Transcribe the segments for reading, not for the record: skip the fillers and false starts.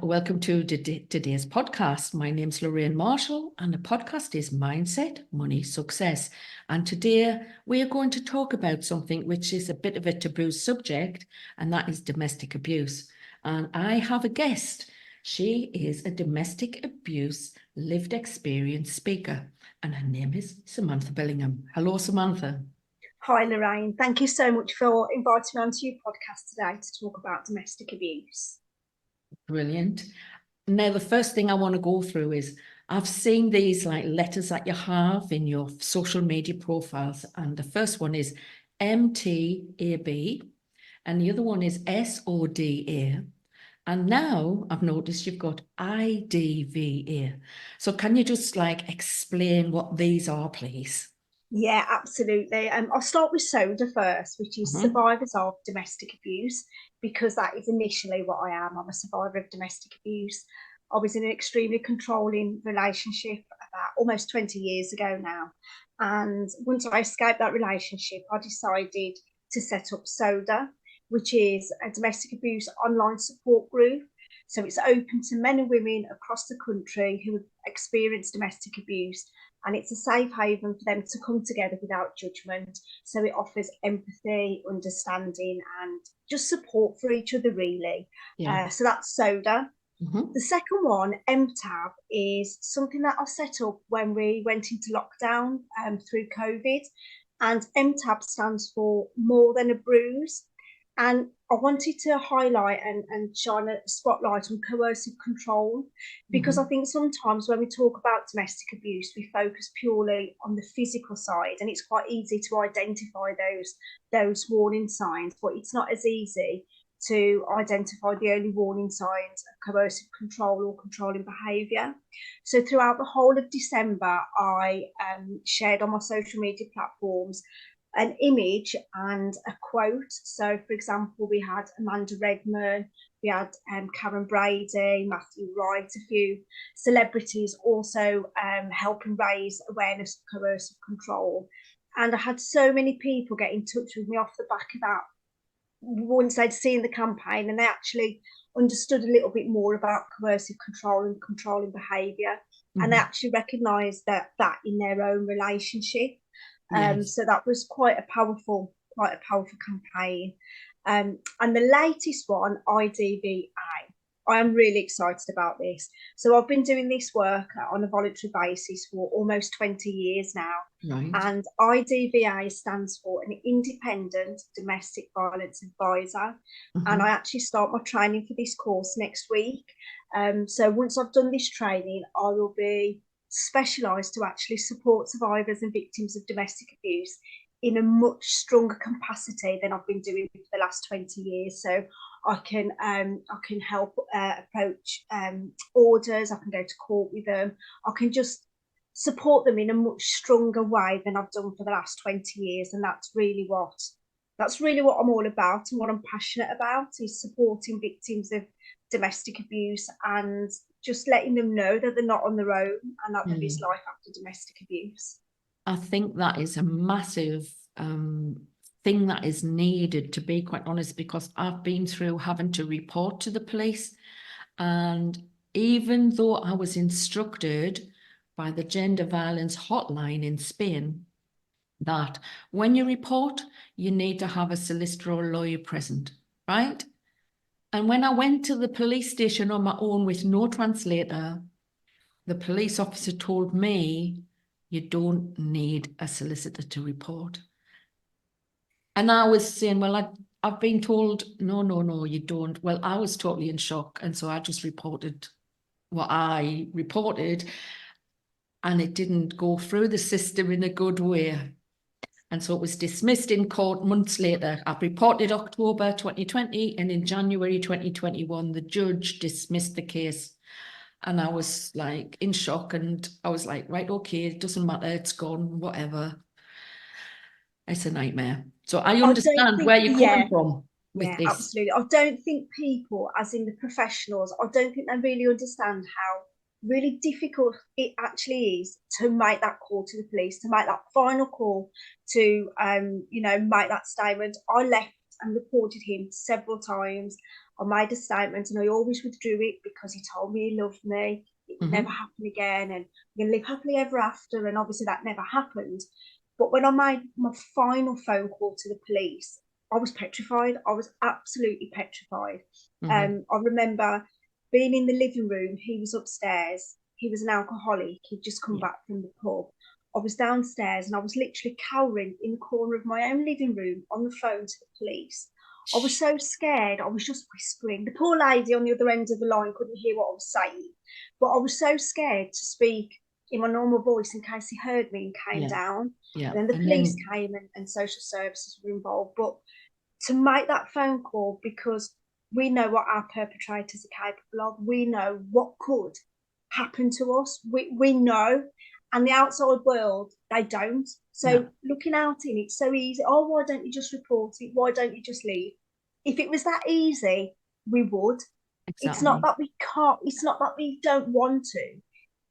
welcome to today's podcast. My name's Loraine Marshall, and the podcast is Mindset, Money, Success. And today we are going to talk about something which is a bit of a taboo subject, and that is domestic abuse. And I have a guest. She is a domestic abuse lived experience speaker, and her name is Samantha Billingham. Hello, Samantha. Hi, Loraine. Thank you so much for inviting me onto your podcast today to talk about domestic abuse. Brilliant. Now, the first thing I want to go through is I've seen these like letters that you have in your social media profiles, and the first one is MTAB, and the other one is SODA. And now I've noticed you've got IDVA. So can you just like explain what these are, please? Yeah, absolutely. I'll start with SODA first, which is survivors of domestic abuse, because that is initially what I am. I'm a survivor of domestic abuse. I was in an extremely controlling relationship about almost 20 years ago now. And once I escaped that relationship, I decided to set up SODA, which is a domestic abuse online support group. So it's open to men and women across the country who have experienced domestic abuse, and it's a safe haven for them to come together without judgment. So it offers empathy, understanding, and just support for each other, really. Yeah. So that's SODA. The second one, MTAB, is something that I set up when we went into lockdown through COVID. And MTAB stands for More Than a Bruise. And I wanted to highlight and shine a spotlight on coercive control, because I think sometimes when we talk about domestic abuse, we focus purely on the physical side, and it's quite easy to identify those warning signs, but it's not as easy to identify the early warning signs of coercive control or controlling behaviour. So throughout the whole of December, I shared on my social media platforms an image and a quote. So, for example, we had Amanda Redman, we had Karen Brady, Matthew Wright, a few celebrities also helping raise awareness of coercive control. And I had so many people get in touch with me off the back of that once they'd seen the campaign, and they actually understood a little bit more about coercive control and controlling behaviour, and they actually recognised that in their own relationship. Yes. So that was quite a powerful campaign. And the latest one, IDVA, I am really excited about this. So I've been doing this work on a voluntary basis for almost 20 years now. Right. And IDVA stands for an Independent Domestic Violence Advisor. And I actually start my training for this course next week. So once I've done this training, I will be specialised to actually support survivors and victims of domestic abuse in a much stronger capacity than I've been doing for the last 20 years. So I can help approach orders, I can go to court with them, I can just support them in a much stronger way than I've done for the last 20 years. And that's really what I'm all about, and what I'm passionate about is supporting victims of domestic abuse and just letting them know that they're not on their own and that there is life after domestic abuse. I think that is a massive thing that is needed, to be quite honest, because I've been through having to report to the police, and even though I was instructed by the gender violence hotline in Spain that when you report, you need to have a solicitor or lawyer present, right? And when I went to the police station on my own with no translator, the police officer told me, you don't need a solicitor to report. And I was saying, well, I've been told, no, you don't. Well, I was totally in shock. And so I just reported what I reported, and it didn't go through the system in a good way. And so it was dismissed in court months later. I reported October 2020, and in January 2021, the judge dismissed the case. And I was like in shock, and I was like, right, okay, it doesn't matter, it's gone, whatever. It's a nightmare. So I understand where you're coming from with this. Absolutely. I don't think people, as in the professionals, I don't think they really understand how really difficult it actually is to make that call to the police, to make that final call, to make that statement. I left and reported him several times. I made a statement, and I always withdrew it because he told me he loved me. It would never happen again, and we're going to live happily ever after. And obviously that never happened. But when I made my final phone call to the police, I was petrified. I was absolutely petrified. I remember being in the living room. He was upstairs. He was an alcoholic. He'd just come back from the pub. I was downstairs, and I was literally cowering in the corner of my own living room on the phone to the police. I was so scared. I was just whispering. The poor lady on the other end of the line couldn't hear what I was saying, but I was so scared to speak in my normal voice in case he heard me and came down. Yeah. And then the police came, and social services were involved. But to make that phone call, because we know what our perpetrators are capable of, we know what could happen to us. We know, and the outside world, they don't. So looking out in, it's so easy. Oh, why don't you just report it? Why don't you just leave? If it was that easy, we would. Exactly. It's not that we can't. It's not that we don't want to.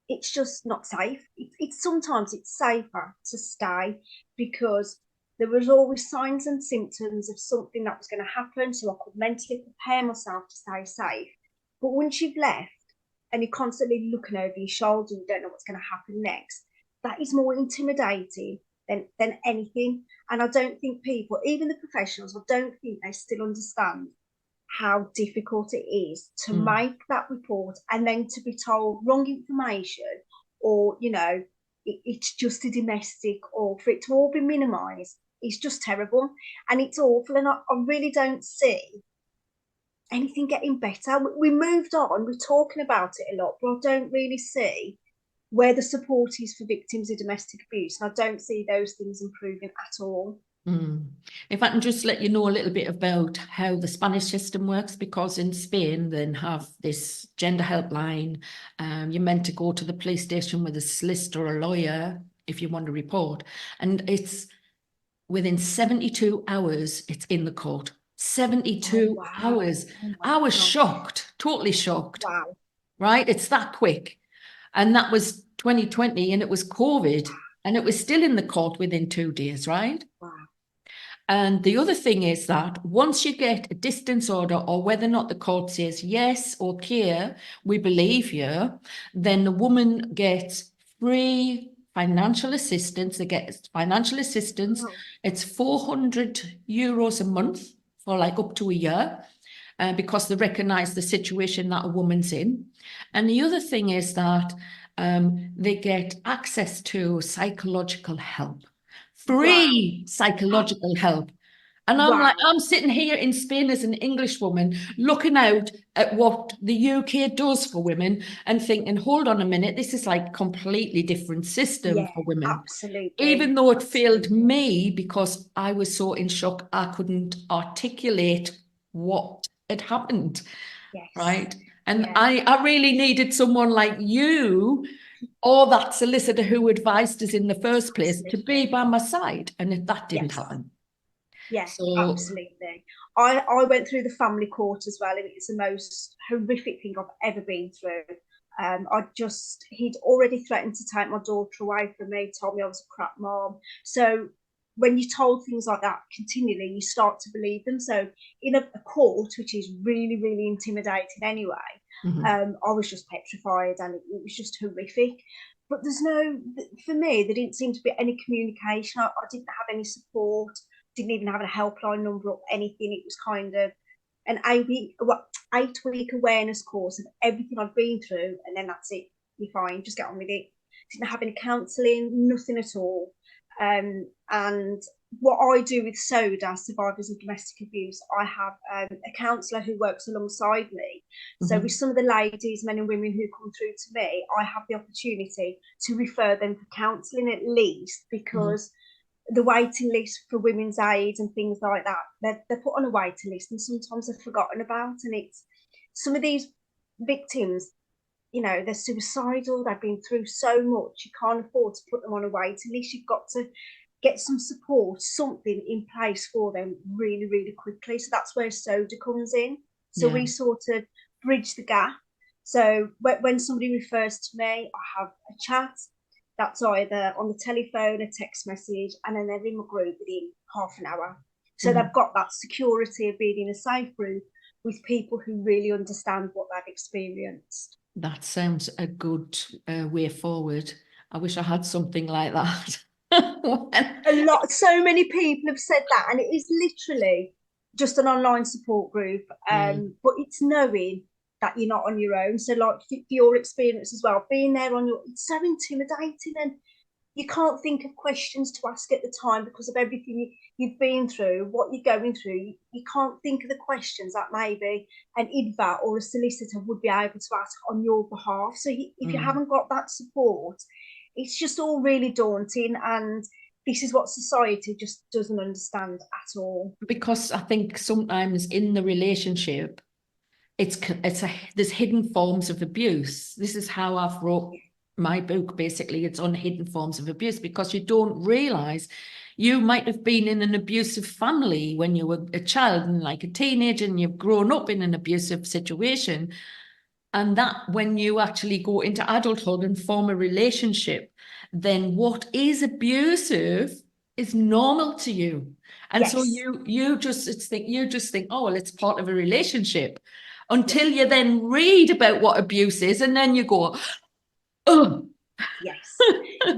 It's just not safe. It's sometimes it's safer to stay, because there was always signs and symptoms of something that was going to happen, so I could mentally prepare myself to stay safe. But once you've left and you're constantly looking over your shoulder and you don't know what's going to happen next, that is more intimidating than anything. And I don't think people, even the professionals, I don't think they still understand how difficult it is to make that report and then to be told wrong information, or, you know, it's just a domestic, or for it to all be minimised. It's just terrible, and it's awful. And I really don't see anything getting better. We moved on, we're talking about it a lot, but I don't really see where the support is for victims of domestic abuse, and I don't see those things improving at all. If I can just let you know a little bit about how the Spanish system works, because in Spain they have this gender helpline. You're meant to go to the police station with a solicitor or a lawyer if you want to report, and it's within 72 hours it's in the court. 72 hours. I was shocked, totally shocked. Wow. Right? It's that quick. And that was 2020, and it was COVID, and it was still in the court within 2 days, right? Wow. And the other thing is that once you get a distance order, or whether or not the court says, yes, okay, we believe you, then the woman gets free financial assistance. They get financial assistance. Wow. It's €400 a month for like up to a year, because they recognise the situation that a woman's in. And the other thing is that they get access to psychological help. Free psychological help. And I'm like, I'm sitting here in Spain as an English woman looking out at what the UK does for women and thinking, hold on a minute, this is like completely different system for women. Absolutely. Even though it failed me because I was so in shock, I couldn't articulate what had happened. Yes. Right. And I really needed someone like you, or that solicitor who advised us in the first place, to be by my side, and that didn't happen. Yes, so, absolutely. I went through the family court as well, and it's the most horrific thing I've ever been through. He'd already threatened to take my daughter away from me, told me I was a crap mom. So when you're told things like that continually, you start to believe them. So in a court, which is really, really intimidating anyway, I was just petrified, and it was just horrific. But for me, there didn't seem to be any communication. I didn't have any support, didn't even have a helpline number or anything. It was kind of an 8-week awareness course of everything I'd been through, and then that's it. You're fine, just get on with it. Didn't have any counselling, nothing at all. And what I do with SODA, survivors of domestic abuse, I have a counsellor who works alongside me. So with some of the ladies, men and women who come through to me, I have the opportunity to refer them for counselling at least, because the waiting list for women's aid and things like that, they're put on a waiting list, and sometimes they're forgotten about. And it's some of these victims, you know, they're suicidal, they've been through so much, you can't afford to put them on a waiting list. You've got to get some support, something in place for them really, really quickly. So that's where SODA comes in. So we sort of bridge the gap. So when somebody refers to me, I have a chat. That's either on the telephone, a text message, and then they're in my group within half an hour. So they've got that security of being in a safe group, with people who really understand what they've experienced. That sounds a good way forward. I wish I had something like that. So many people have said that, and it is literally just an online support group. But it's knowing that you're not on your own. So, like for your experience as well, being there on your, it's so intimidating, and you can't think of questions to ask at the time because of everything you've been through, what you're going through. You can't think of the questions that maybe an IDVA or a solicitor would be able to ask on your behalf. So if you haven't got that support, it's just all really daunting, and this is what society just doesn't understand at all. Because I think sometimes in the relationship, there's hidden forms of abuse. This is how I've wrote my book. Basically, it's on hidden forms of abuse, because you don't realize you might have been in an abusive family when you were a child and like a teenager, and you've grown up in an abusive situation. And that when you actually go into adulthood and form a relationship, then what is abusive is normal to you. And so you just think, oh, well, it's part of a relationship, until you then read about what abuse is, and then you go, oh. Yes.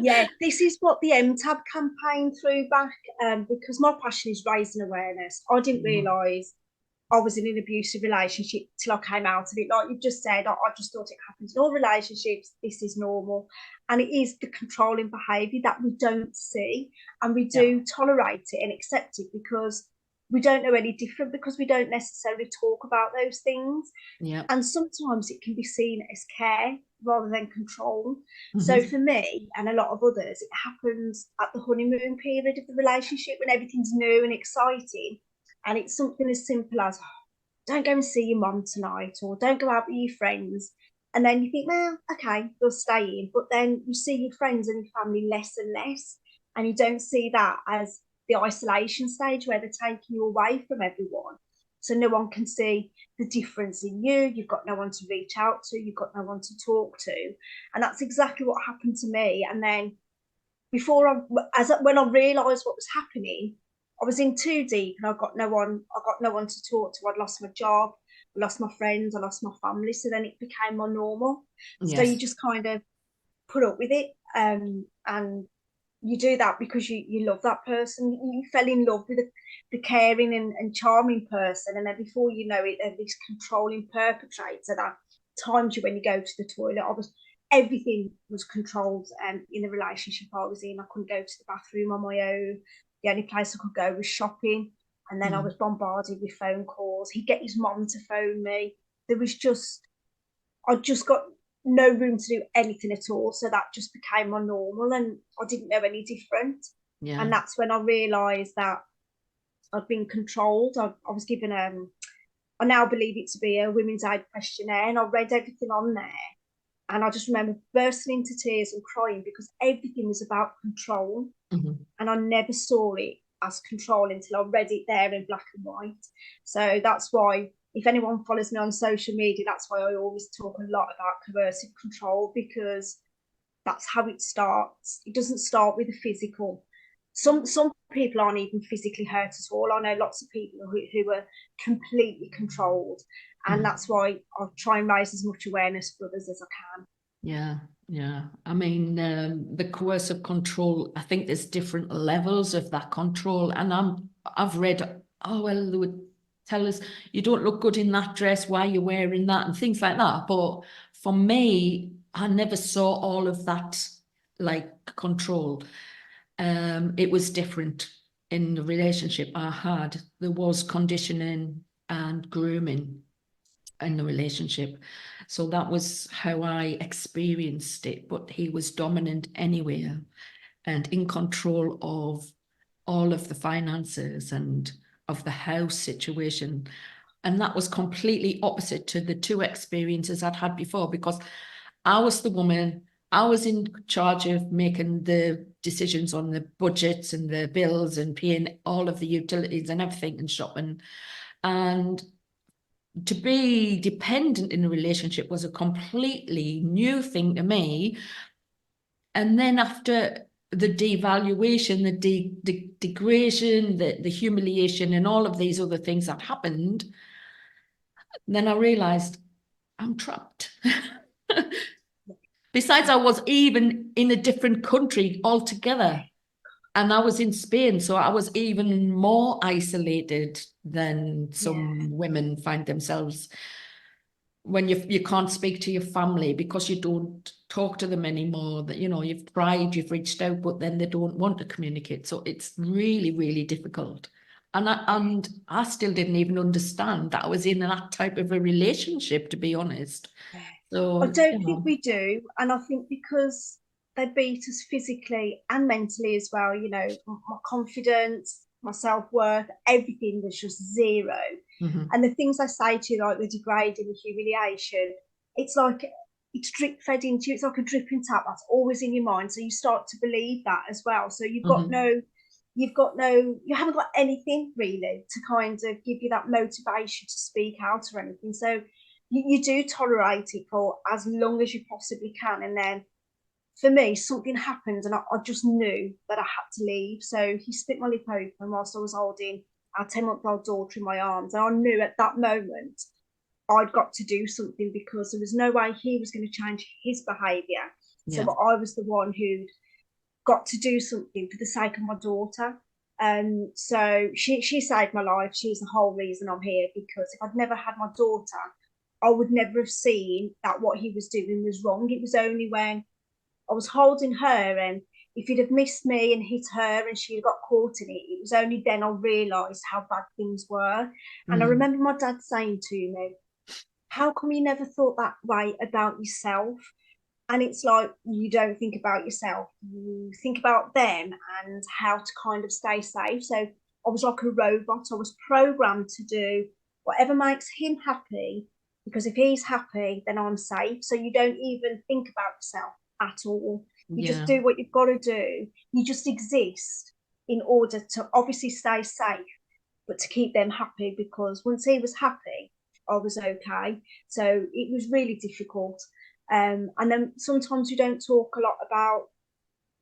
Yeah, this is what the MTAB campaign threw back, because my passion is raising awareness. I didn't realise I was in an abusive relationship till I came out of it. Like you've just said, I just thought it happens in all relationships. This is normal. And it is the controlling behaviour that we don't see, and we do tolerate it and accept it because we don't know any different, because we don't necessarily talk about those things. Yeah. And sometimes it can be seen as care rather than control. So for me and a lot of others, it happens at the honeymoon period of the relationship when everything's new and exciting. And it's something as simple as, oh, don't go and see your mum tonight, or don't go out with your friends. And then you think, well, okay, we'll stay in. But then you see your friends and your family less and less. And you don't see that as the isolation stage where they're taking you away from everyone. So no one can see the difference in you. You've got no one to reach out to. You've got no one to talk to. And that's exactly what happened to me. And then when I realised what was happening, I was in too deep, and I got no one to talk to. I'd lost my job, I lost my friends, I lost my family. So then it became more normal. Yes. So you just kind of put up with it, and you do that because you love that person. You fell in love with the caring and charming person, and then before you know it, there's this controlling perpetrator that times you when you go to the toilet. Everything was controlled, in the relationship I was in. I couldn't go to the bathroom on my own. The only place I could go was shopping. And then I was bombarded with phone calls. He'd get his mom to phone me. I just got no room to do anything at all. So that just became my normal, and I didn't know any different. Yeah. And that's when I realised that I'd been controlled. I was given, I now believe it to be a women's aid questionnaire, and I read everything on there. And I just remember bursting into tears and crying because everything was about control. And I never saw it as control until I read it there in black and white. So that's why, if anyone follows me on social media, that's why I always talk a lot about coercive control, because that's how it starts. It doesn't start with the physical. Some people aren't even physically hurt at all. I know lots of people who are completely controlled. And that's why I try and raise as much awareness for others as I can. Yeah. I mean, the coercive control, I think there's different levels of that control. And I've read, oh, well, they would tell us, you don't look good in that dress, why are you wearing that, and things like that. But for me, I never saw all of that like control. It was different in the relationship I had. There was conditioning and grooming in the relationship. So that was how I experienced it. But he was dominant anyway and in control of all of the finances and of the house situation. And that was completely opposite to the two experiences I'd had before, because I was the woman, I was in charge of making the decisions on the budgets and the bills and paying all of the utilities and everything and shopping. And to be dependent in a relationship was a completely new thing to me. And then after the devaluation, the degradation, the humiliation, and all of these other things that happened, Then I realized I'm trapped. Besides, I was even in a different country altogether. And I was in Spain, so I was even more isolated than some women find themselves when you can't speak to your family because you don't talk to them anymore. That, you know, you've tried, you've reached out, but then they don't want to communicate. So it's really, really difficult. And I still didn't even understand that I was in that type of a relationship, to be honest. I So, don't you think know, we do. And I think because they beat us physically and mentally as well, you know, my confidence, my self-worth, everything was just zero. mhm, And the things I say to you, like the degrading, the humiliation, it's like it's drip fed into you. It's like a dripping tap that's always in your mind. So you start to believe that as well. So mhm, you haven't got anything really to kind of give you that motivation to speak out or anything. So you do tolerate it for as long as you possibly can. And then for me, something happened and I just knew that I had to leave. So he split my lip open whilst I was holding our 10-month-old daughter in my arms. And I knew at that moment I'd got to do something because there was no way he was going to change his behaviour. So yeah, I was the one who'd got to do something for the sake of my daughter. So she saved my life. She's the whole reason I'm here, because if I'd never had my daughter, I would never have seen that what he was doing was wrong. It was only when I was holding her, and if he'd have missed me and hit her and she'd got caught in it, it was only then I realised how bad things were. And I mm, remember my dad saying to me, how come you never thought that way about yourself? And it's like, you don't think about yourself, you think about them and how to kind of stay safe. So I was like a robot. I was programmed to do whatever makes him happy, because if he's happy then I'm safe. So you don't even think about yourself at all. You just yeah, do what you've got to do. You just exist in order to obviously stay safe, but to keep them happy, because once he was happy I was okay. So it was really difficult. And then sometimes we don't talk a lot about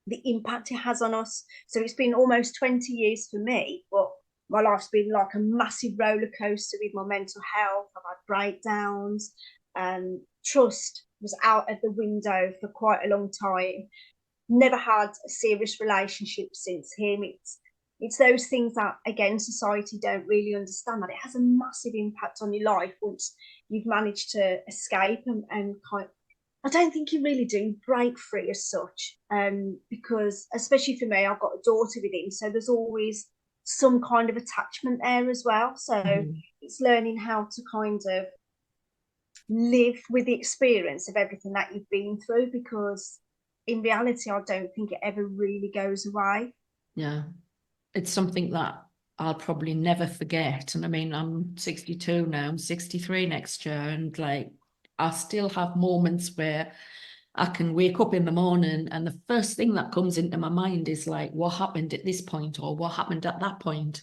the impact it has on us. So it's been almost 20 years for me, but my life's been like a massive roller coaster with my mental health. I've had breakdowns, and trust was out of the window for quite a long time. Never had a serious relationship since him. It's those things that, again, society don't really understand, that it has a massive impact on your life once you've managed to escape and kind of, I don't think you really do break free as such, because especially for me, I've got a daughter with him, so there's always some kind of attachment there as well. So mhm. it's learning how to kind of live with the experience of everything that you've been through, because in reality, I don't think it ever really goes away. Yeah. It's something that I'll probably never forget. And I mean, I'm 62 now, I'm 63 next year, and like I still have moments where I can wake up in the morning and the first thing that comes into my mind is like, what happened at this point or what happened at that point?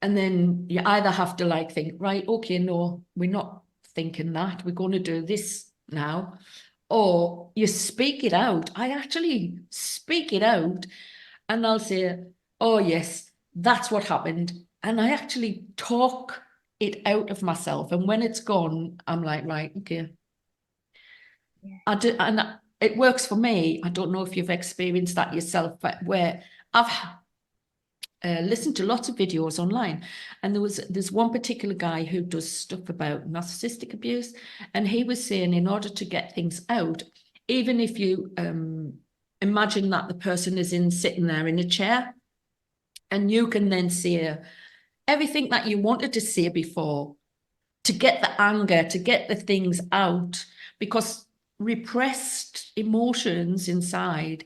And then you either have to like think, right, okay, no, we're not thinking that, we're going to do this now. Or you speak it out. I actually speak it out and I'll say, oh, yes, that's what happened. And I actually talk it out of myself. And when it's gone, I'm like, right, okay. Yeah. I do, and it works for me. I don't know if you've experienced that yourself, but where I've listened to lots of videos online, and there's one particular guy who does stuff about narcissistic abuse, and he was saying in order to get things out, even if you imagine that the person is in sitting there in a chair, and you can then say everything that you wanted to say before to get the anger, to get the things out, because repressed emotions inside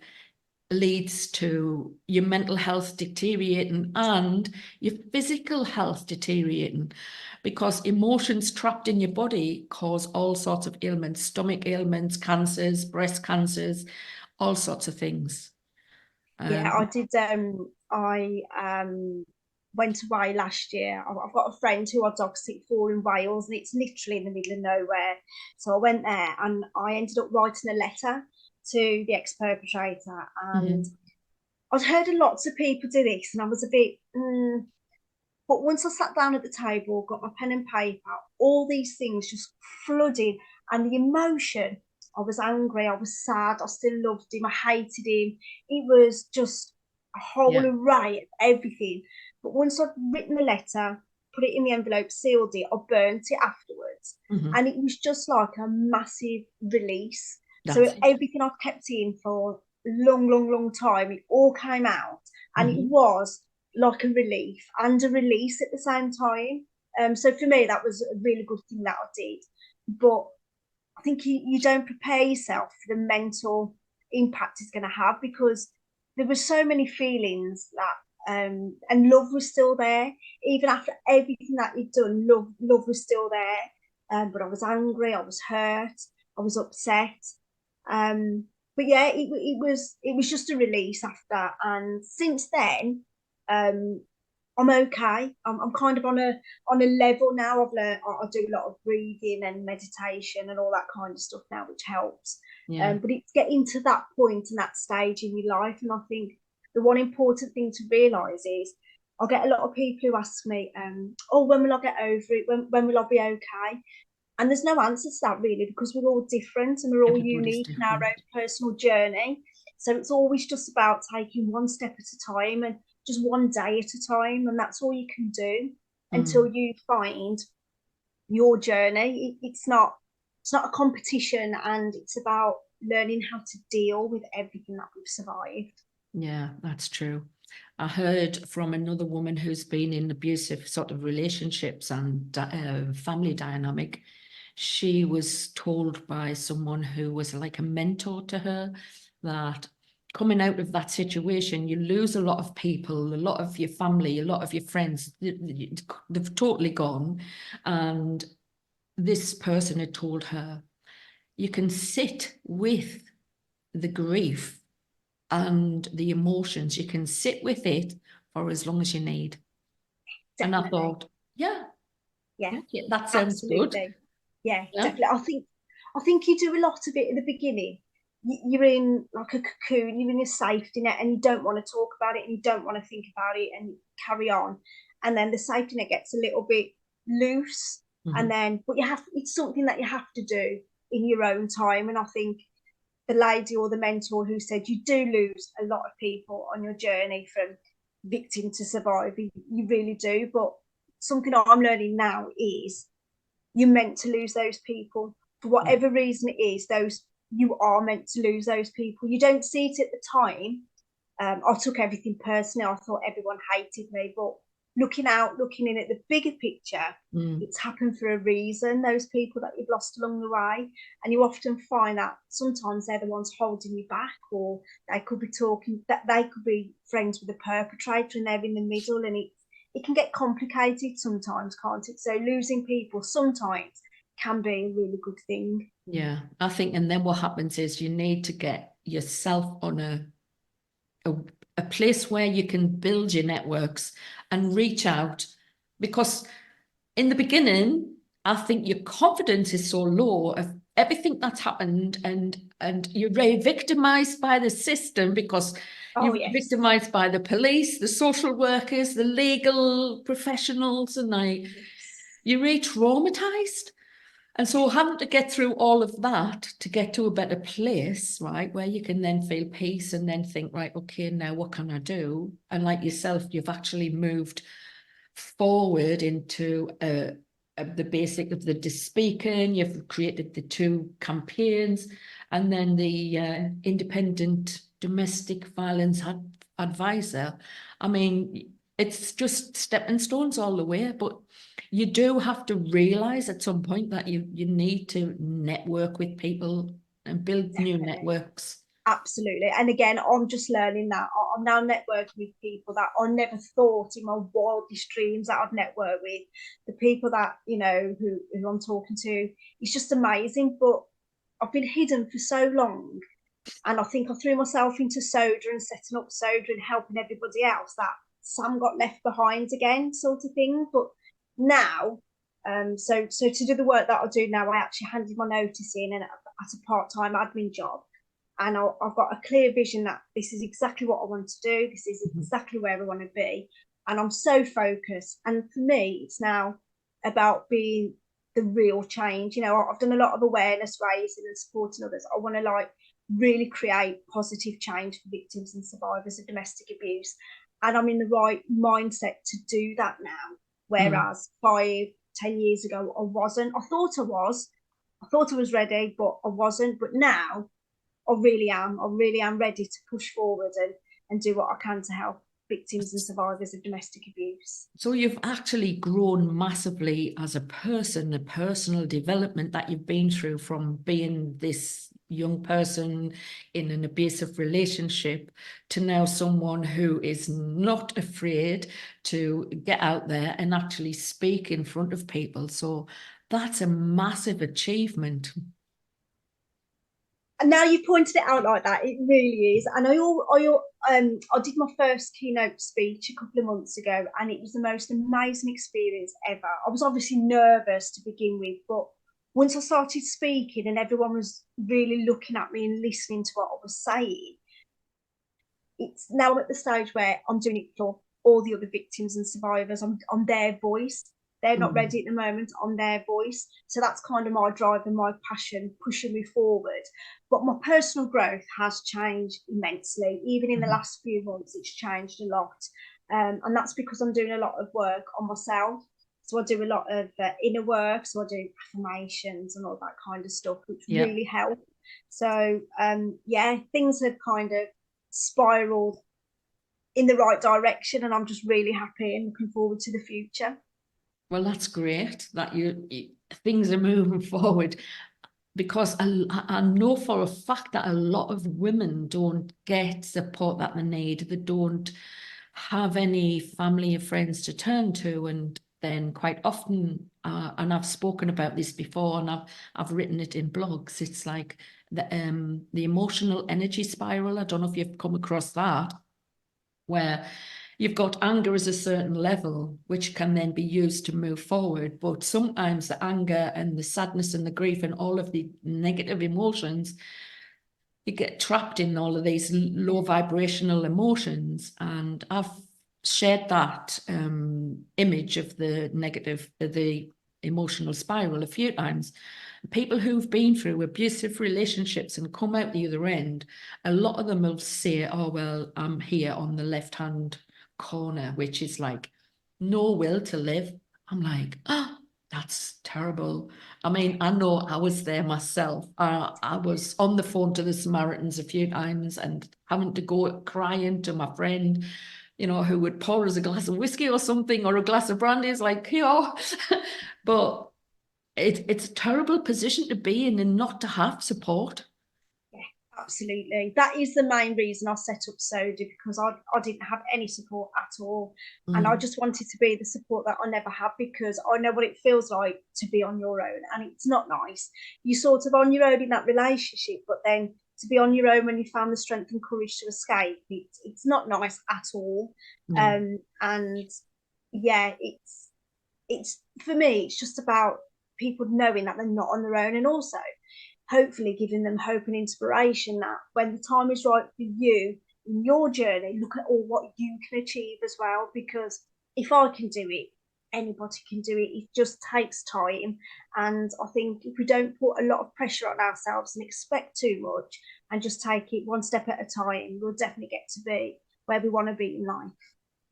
leads to your mental health deteriorating and your physical health deteriorating, because emotions trapped in your body cause all sorts of ailments, stomach ailments, cancers, breast cancers, all sorts of things. Yeah, I Um, did. I went away last year. I've got a friend who I dog sit for in Wales, and it's literally in the middle of nowhere. So I went there, and I ended up writing a letter to the ex-perpetrator. And mhm, I'd heard of lots of people do this, and I was a bit, But once I sat down at the table, got my pen and paper, all these things just flooded, and the emotion, I was angry, I was sad, I still loved him, I hated him. It was just a whole Yeah. array of everything. But once I'd written the letter, put it in the envelope, sealed it, I burnt it afterwards. Mhm. And it was just like a massive release. So That's it. everything I've kept in for a long, long, long time, it all came out. And it Mhm. was like a relief and a release at the same time. So for me, that was a really good thing that I did. But I think you don't prepare yourself for the mental impact it's going to have, because there were so many feelings that, and love was still there. Even after everything that he'd done, love was still there. But I was angry, I was hurt, I was upset. Um, but yeah, it was just a release after. And since then, um, I'm okay. I'm kind of on a level now. I've learned I do a lot of breathing and meditation and all that kind of stuff now, which helps. Yeah. But it's getting to that point and that stage in your life, and I think the one important thing to realise is I get a lot of people who ask me, "Oh, when will I get over it? When will I be okay?" And there's no answer to that really, because we're all different and we're all Everybody's unique in our different. own personal journey. So it's always just about taking one step at a time and just one day at a time. And that's all you can do until Mm. you find your journey. It's not a competition, and it's about learning how to deal with everything that we've survived. Yeah, that's true. I heard from another woman who's been in abusive sort of relationships and family dynamic. She was told by someone who was like a mentor to her that coming out of that situation, you lose a lot of people, a lot of your family, a lot of your friends. They've totally gone. And this person had told her, you can sit with the grief and the emotions, you can sit with it for as long as you need. And I Definitely. thought, yeah, Yeah, yeah, that sounds good. absolutely. Yeah, Yeah. definitely. I think you do a lot of it at the beginning. You're in like a cocoon, you're in a safety net, and you don't want to talk about it, and you don't want to think about it, and you carry on. And then the safety net gets a little bit loose, and Mhm. then but it's something that you have to do in your own time. And I think the lady or the mentor who said you do lose a lot of people on your journey from victim to survivor, you really do. But something I'm learning now is you're meant to lose those people for Yeah. whatever reason it is. Those you are meant to lose those people. You don't see it at the time. I took everything personally. I thought everyone hated me, but looking in at the bigger picture, Mm. it's happened for a reason. Those people that you've lost along the way, and you often find that sometimes they're the ones holding you back, or they could be talking that they could be friends with the perpetrator, and they're in the middle, and it can get complicated sometimes, can't it? So losing people sometimes can be a really good thing. Yeah, I think, and then what happens is you need to get yourself on a, a place where you can build your networks and reach out, because in the beginning, I think your confidence is so low of everything that's happened, and you're very victimized by the system, because Oh you're yes. victimized by the police, the social workers, the legal professionals, and Yes. you're re-traumatized. And so having to get through all of that to get to a better place, right, where you can then feel peace and then think, right, okay, now what can I do? And like yourself, you've actually moved forward into the basic of the speaking, you've created the 2 campaigns, and then the independent domestic violence advisor. I mean, it's just stepping stones all the way, but you do have to realize at some point that you need to network with people and build new Definitely. networks. Absolutely. And again, I'm just learning that. I'm now networking with people that I never thought in my wildest dreams that I'd network with. The people that, who I'm talking to, it's just amazing. But I've been hidden for so long. And I think I threw myself into soda and setting up soda and helping everybody else that Sam got left behind again, sort of thing. But now, so to do the work that I do now, I actually handed my notice in and at a part-time admin job, and I've got a clear vision that this is exactly what I want to do. This is Mhm. exactly where I want to be. and I'm so focused. And for me, it's now about being the real change. You know, I've done a lot of awareness raising and supporting others. I want to like really create positive change for victims and survivors of domestic abuse, and I'm in the right mindset to do that now. Whereas 5-10 years ago, I wasn't. I thought I was ready, but I wasn't. But now I really am. I really am ready to push forward and do what I can to help victims and survivors of domestic abuse. So you've actually grown massively as a person, the personal development that you've been through from being this young person in an abusive relationship to now someone who is not afraid to get out there and actually speak in front of people. So that's a massive achievement. And now you've pointed it out like that, it really is. And I did my first keynote speech a couple of months ago, and it was the most amazing experience ever. I was obviously nervous to begin with, but once I started speaking and everyone was really looking at me and listening to what I was saying, it's now at the stage where I'm doing it for all the other victims and survivors. I'm their voice. They're not ready at the moment. I'm their voice. So that's kind of my drive and my passion pushing me forward. But my personal growth has changed immensely. Even in the last few months, it's changed a lot. And that's because I'm doing a lot of work on myself. So I do a lot of inner work. So I do affirmations and all that kind of stuff, which really help. So yeah, things have kind of spiraled in the right direction, and I'm just really happy and looking forward to the future. Well, that's great that things are moving forward, because I know for a fact that a lot of women don't get support that they need. They don't have any family or friends to turn to, and then quite often, and I've spoken about this before, and I've written it in blogs. It's like the emotional energy spiral. I don't know if you've come across that, where you've got anger as a certain level, which can then be used to move forward. But sometimes the anger and the sadness and the grief and all of the negative emotions, you get trapped in all of these low vibrational emotions. And I've shared that image of the emotional spiral a few times. People who've been through abusive relationships and come out the other end, a lot of them will say, oh, well, I'm here on the left-hand corner, which is like no will to live. I'm like, oh, that's terrible. I mean, I know I was there myself. I was on the phone to the Samaritans a few times and having to go crying to my friend, you know, who would pour us a glass of whiskey or something, or a glass of brandy. It's like, you know, but it's a terrible position to be in and not to have support. Absolutely. That is the main reason I set up SODA, because I didn't have any support at all. And I just wanted to be the support that I never had, because I know what it feels like to be on your own, and it's not nice. You're sort of on your own in that relationship, but then to be on your own when you found the strength and courage to escape, it's not nice at all. And yeah, it's for me, it's just about people knowing that they're not on their own, and also hopefully giving them hope and inspiration that when the time is right for you in your journey, look at all what you can achieve as well. Because if I can do it, anybody can do it. It just takes time. And I think if we don't put a lot of pressure on ourselves and expect too much and just take it one step at a time, we'll definitely get to be where we want to be in life.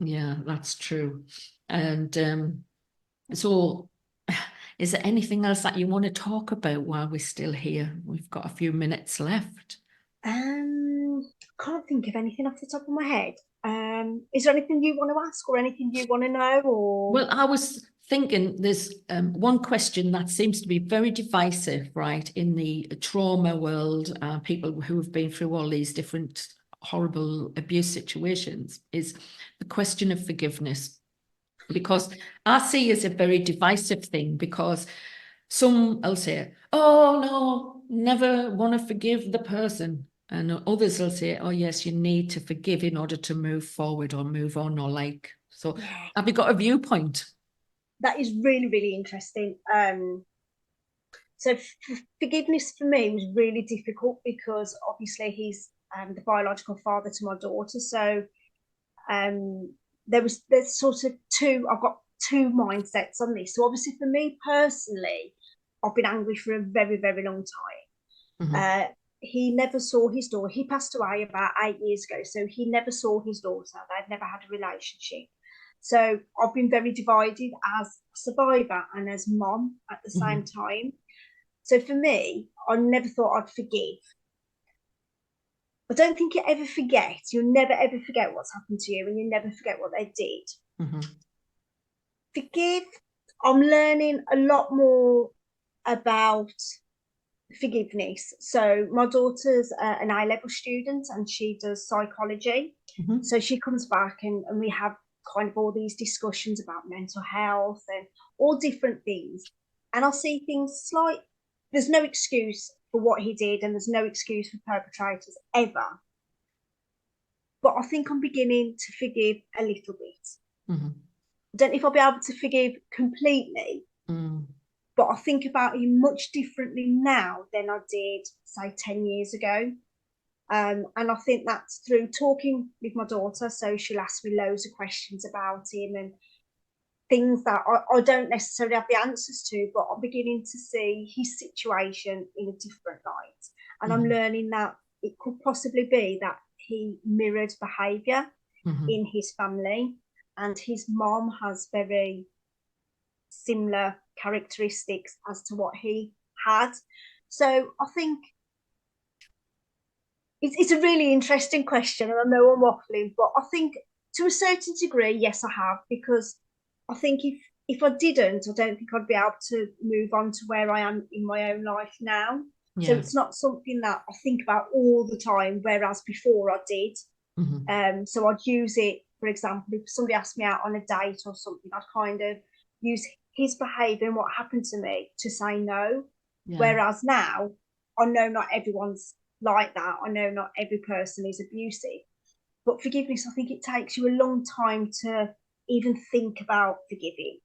Yeah, that's true. And so is there anything else that you want to talk about while we're still here? We've got a few minutes left. Can't think of anything off the top of my head. Is there anything you want to ask or anything you want to know? Or well, I was thinking there's one question that seems to be very divisive, right, in the trauma world. People who have been through all these different horrible abuse situations, is the question of forgiveness. Because I see it as a very divisive thing, because some will say, oh, no, never want to forgive the person. And others will say, oh, yes, you need to forgive in order to move forward or move on, or like. So have you got a viewpoint? that is really, really interesting. So forgiveness for me was really difficult, because obviously he's the biological father to my daughter. So there's sort of I've got two mindsets on this. So obviously for me personally, I've been angry for a very, very long time. Mm-hmm. He never saw his daughter. He passed away about 8 years ago, so he never saw his daughter. They'd never had a relationship. So I've been very divided as a survivor and as mom at the same time. So for me, I never thought I'd forgive. I don't think you ever forget. You'll never ever forget what's happened to you, and you never forget what they did. Forgive. I'm learning a lot more about forgiveness. So my daughter's an A-level student, and she does psychology. So she comes back, and we have kind of all these discussions about mental health and all different things. And I'll see things like there's no excuse for what he did, and there's no excuse for perpetrators ever. But I think I'm beginning to forgive a little bit. I don't know if I'll be able to forgive completely, but I think about him much differently now than I did, say, 10 years ago. And I think that's through talking with my daughter. So she'll ask me loads of questions about him and things that I don't necessarily have the answers to, but I'm beginning to see his situation in a different light. And I'm learning that it could possibly be that he mirrored behaviour in his family, and his mom has very similar characteristics as to what he had. So I think it's a really interesting question, and I know I'm waffling, but I think to a certain degree, yes, I have, because I think if I didn't, I don't think I'd be able to move on to where I am in my own life now. So it's not something that I think about all the time, whereas before I did. So I'd use it, for example, if somebody asked me out on a date or something, I'd kind of use his behaviour and what happened to me to say no. Whereas now, I know not everyone's like that. I know not every person is abusive. But forgiveness, I think it takes you a long time to even think about forgiving.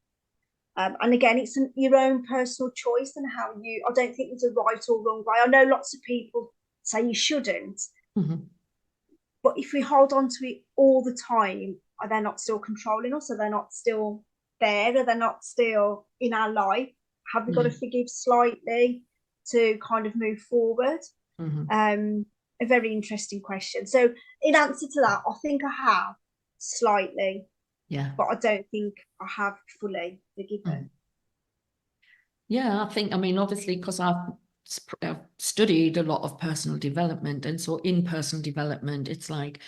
And again, it's your own personal choice and how I don't think there's a right or wrong way. I know lots of people say you shouldn't, but if we hold on to it all the time, are they not still controlling us? Are they not still there? Are they not still in our life? Have we got to forgive slightly to kind of move forward? A very interesting question. So in answer to that, I think I have slightly, but I don't think I have fully forgiven. I think, I mean, obviously, because I've studied a lot of personal development, and so in personal development, it's like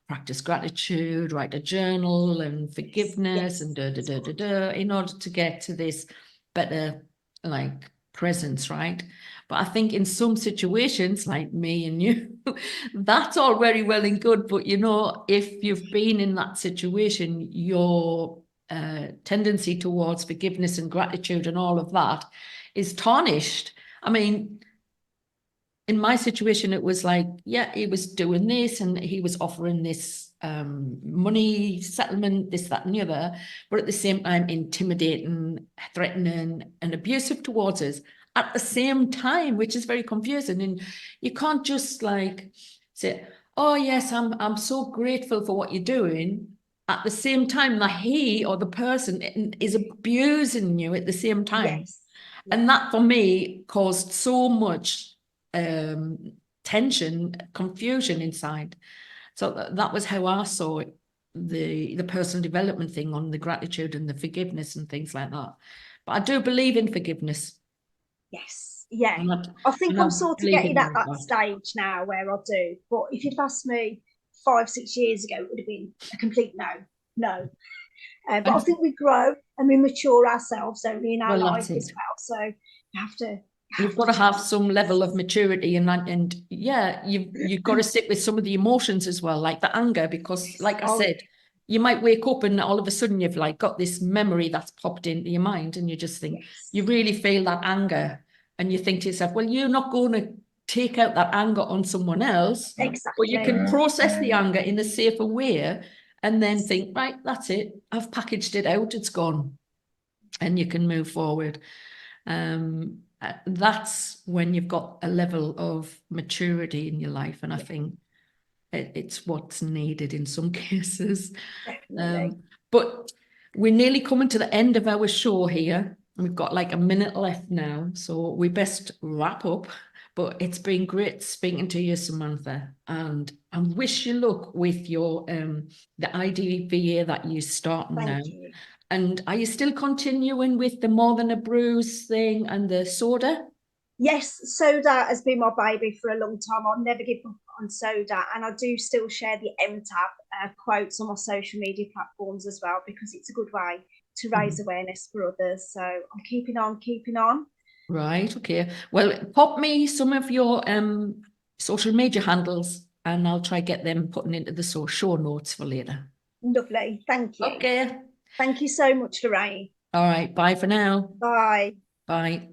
practice gratitude, write a journal, and forgiveness, and in order to get to this better, like, presence, right? But I think in some situations, like me and you, that's all very well and good, but you know, if you've been in that situation, your tendency towards forgiveness and gratitude and all of that is tarnished. I mean, in my situation, it was like, he was doing this and he was offering this money settlement, this, that, and the other, but at the same time, intimidating, threatening, and abusive towards us at the same time, which is very confusing. And you can't just like say, oh yes, I'm so grateful for what you're doing, at the same time that he or the person is abusing you at the same time. And that for me caused so much tension, confusion inside. So that was how I saw it, the personal development thing on the gratitude and the forgiveness and things like that. But I do believe in forgiveness. I think I'm sort of getting at that stage now where I do. But if you'd asked me 5-6 years ago, it would have been a complete no. But I think we grow and we mature ourselves only in our life as well. So you have to. You've got to have some level of maturity, and you've got to sit with some of the emotions as well, like the anger, because like I said, you might wake up and all of a sudden you've like got this memory that's popped into your mind, and you just think you really feel that anger, and you think to yourself, well, you're not going to take out that anger on someone else, but you can process the anger in a safer way and then think, right, that's it, I've packaged it out, it's gone, and you can move forward. That's when you've got a level of maturity in your life. And I think it's what's needed in some cases. Definitely. But we're nearly coming to the end of our show here. We've got like a minute left now, so we best wrap up. But it's been great speaking to you, Samantha, and I wish you luck with your the IDVA that you're starting now. Thank you. And are you still continuing with the More Than a Bruise thing and the soda? Yes, soda has been my baby for a long time. I'll never give up on soda, and I do still share the MTAB quotes on my social media platforms as well, because it's a good way to raise awareness for others. So I'm keeping on, keeping on. Right, okay. Well, pop me some of your social media handles and I'll try get them putting into the show notes for later. Lovely. Thank you. Okay. Thank you so much, Loraine. All right. Bye for now. Bye. Bye.